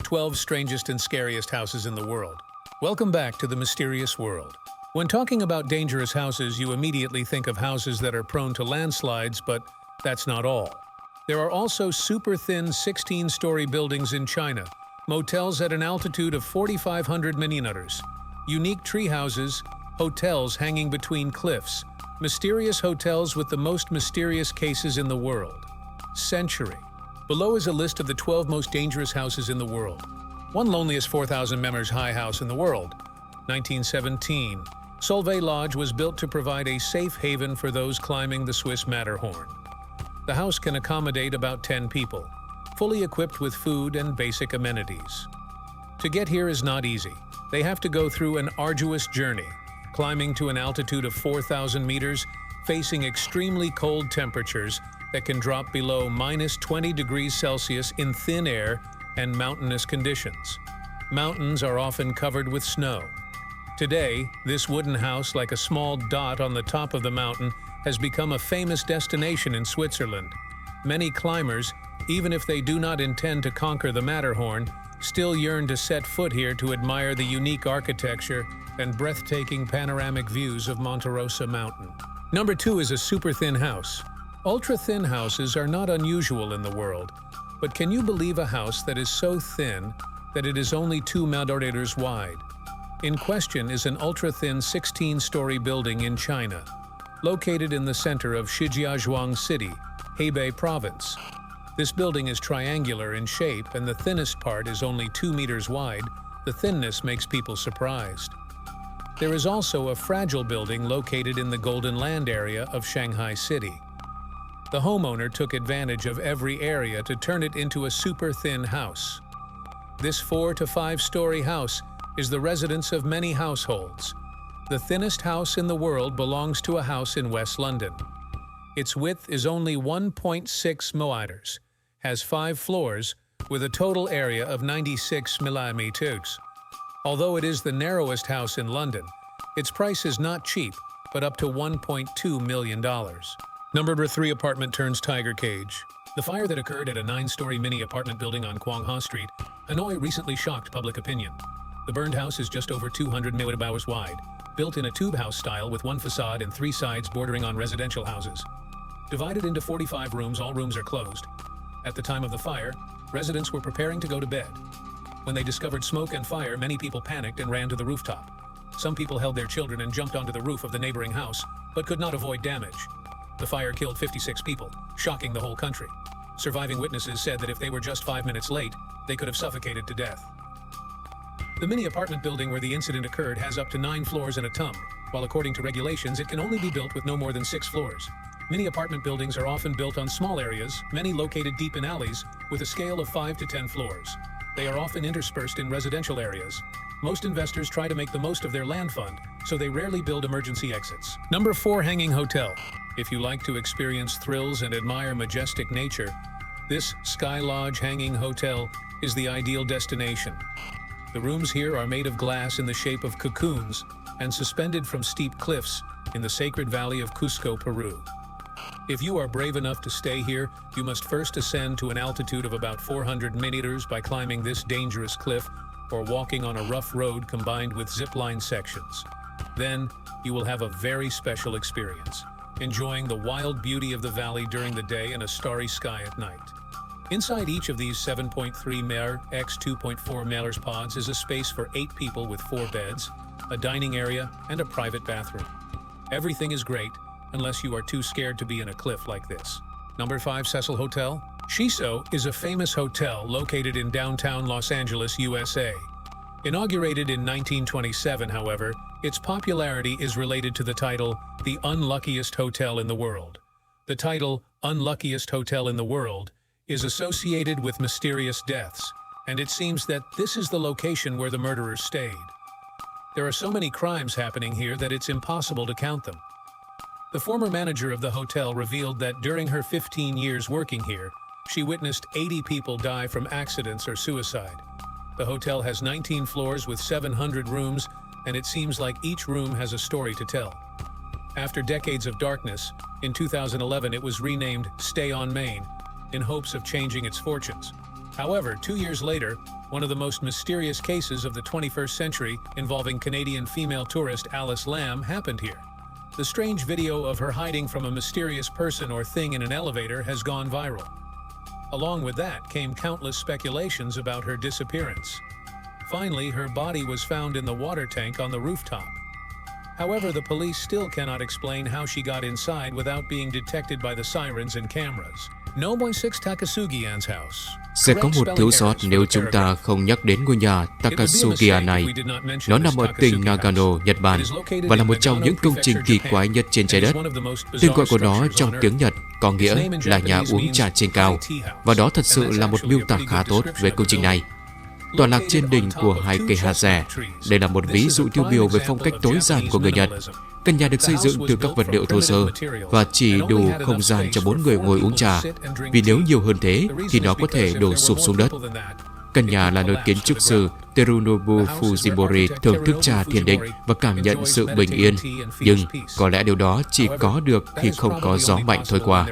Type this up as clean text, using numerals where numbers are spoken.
12 strangest and scariest houses in the world. Welcome back to the mysterious world. When talking about dangerous houses, you immediately think of houses that are prone to landslides, but that's not all. There are also super thin 16-story buildings in China, motels at an altitude of 4,500 meters, unique tree houses, hotels hanging between cliffs, mysterious hotels with the most mysterious cases in the world. Century. Below is a list of the 12 most dangerous houses in the world. One loneliest 4,000 members high house in the world. 1917. Solvay Lodge was built to provide a safe haven for those climbing the Swiss Matterhorn. The house can accommodate about 10 people, fully equipped with food and basic amenities. To get here is not easy. They have to go through an arduous journey, climbing to an altitude of 4,000 meters, facing extremely cold temperatures that can drop below -20 degrees Celsius in thin air and mountainous conditions. Mountains are often covered with snow. Today, this wooden house, like a small dot on the top of the mountain, has become a famous destination in Switzerland. Many climbers, even if they do not intend to conquer the Matterhorn, still yearn to set foot here to admire the unique architecture and breathtaking panoramic views of Monte Rosa Mountain. Number 2 is a super thin house. Ultra-thin houses are not unusual in the world, but can you believe a house that is so thin that it is only 2 meters wide? In question is an ultra-thin 16-story building in China, located in the center of Shijiazhuang City, Hebei Province. This building is triangular in shape and the thinnest part is only 2 meters wide. The thinness makes people surprised. There is also a fragile building located in the Golden Land area of Shanghai City. The homeowner took advantage of every area to turn it into a super thin house. This 4 to 5-story house is the residence of many households. The thinnest house in the world belongs to a house in West London. Its width is only 1.6 meters, has 5 floors, with a total area of 96 millimeters. Although it is the narrowest house in London, its price is not cheap, but up to $1.2 million. Number 3 apartment turns tiger cage. The fire that occurred at a 9-story mini apartment building on Quang Ha Street, Hanoi recently shocked public opinion. The burned house is just over 200 meters wide, built in a tube house style with 1 facade and 3 sides bordering on residential houses. Divided into 45 rooms, all rooms are closed. At the time of the fire, residents were preparing to go to bed. When they discovered smoke and fire, many people panicked and ran to the rooftop. Some people held their children and jumped onto the roof of the neighboring house, but could not avoid damage. The fire killed 56 people, shocking the whole country. Surviving witnesses said that if they were just 5 minutes late, they could have suffocated to death. The mini apartment building where the incident occurred has up to 9 floors and a tum, while according to regulations it can only be built with no more than 6 floors. Mini apartment buildings are often built on small areas, many located deep in alleys, with a scale of 5 to 10 floors. They are often interspersed in residential areas. Most investors try to make the most of their land fund, so they rarely build emergency exits. Number 4 hanging hotel. If you like to experience thrills and admire majestic nature, this Sky Lodge hanging hotel is the ideal destination. The rooms here are made of glass in the shape of cocoons and suspended from steep cliffs in the sacred valley of Cusco, Peru. If you are brave enough to stay here, you must first ascend to an altitude of about 400 meters by climbing this dangerous cliff or walking on a rough road combined with zipline sections. Then, you will have a very special experience, enjoying the wild beauty of the valley during the day and a starry sky at night. Inside each of these 7.3 meter x 2.4 meters pods is a space for 8 people with 4 beds, a dining area, and a private bathroom. Everything is great, unless you are too scared to be in a cliff like this. Number 5 Cecil Hotel. Shiso is a famous hotel located in downtown Los Angeles, USA. Inaugurated in 1927, however, its popularity is related to the title, The Unluckiest Hotel in the World. The title, Unluckiest Hotel in the World, is associated with mysterious deaths, and it seems that this is the location where the murderers stayed. There are so many crimes happening here that it's impossible to count them. The former manager of the hotel revealed that during her 15 years working here, she witnessed 80 people die from accidents or suicide. The hotel has 19 floors with 700 rooms, and it seems like each room has a story to tell. After decades of darkness, in 2011 it was renamed Stay on Main, in hopes of changing its fortunes. However, 2 years later, one of the most mysterious cases of the 21st century involving Canadian female tourist Alice Lam happened here. The strange video of her hiding from a mysterious person or thing in an elevator has gone viral. Along with that came countless speculations about her disappearance. Finally, her body was found in the water tank on the rooftop. However, the police still cannot explain how she got inside without being detected by the sirens and cameras. No 16 Takasugian's house. Sẽ có một thiếu sót nếu chúng ta không nhắc đến ngôi nhà Takasugiya này. Nó nằm ở tỉnh Nagano, Nhật Bản và là một trong những công trình kỳ quái nhất trên trái đất. Tên gọi của nó trong tiếng Nhật có nghĩa là nhà uống trà trên cao, và đó thật sự là một miêu tả khá tốt về công trình này. Tọa lạc trên đỉnh của hai cây hạt rẻ, đây là một ví dụ tiêu biểu về phong cách tối giản của người Nhật. Căn nhà được xây dựng từ các vật liệu thô sơ và chỉ đủ không gian cho 4 người ngồi uống trà, vì nếu nhiều hơn thế thì nó có thể đổ sụp xuống đất. Căn nhà là nơi kiến trúc sư Terunobu Fujimori thưởng thức trà thiền định và cảm nhận sự bình yên, nhưng có lẽ điều đó chỉ có được khi không có gió mạnh thổi qua.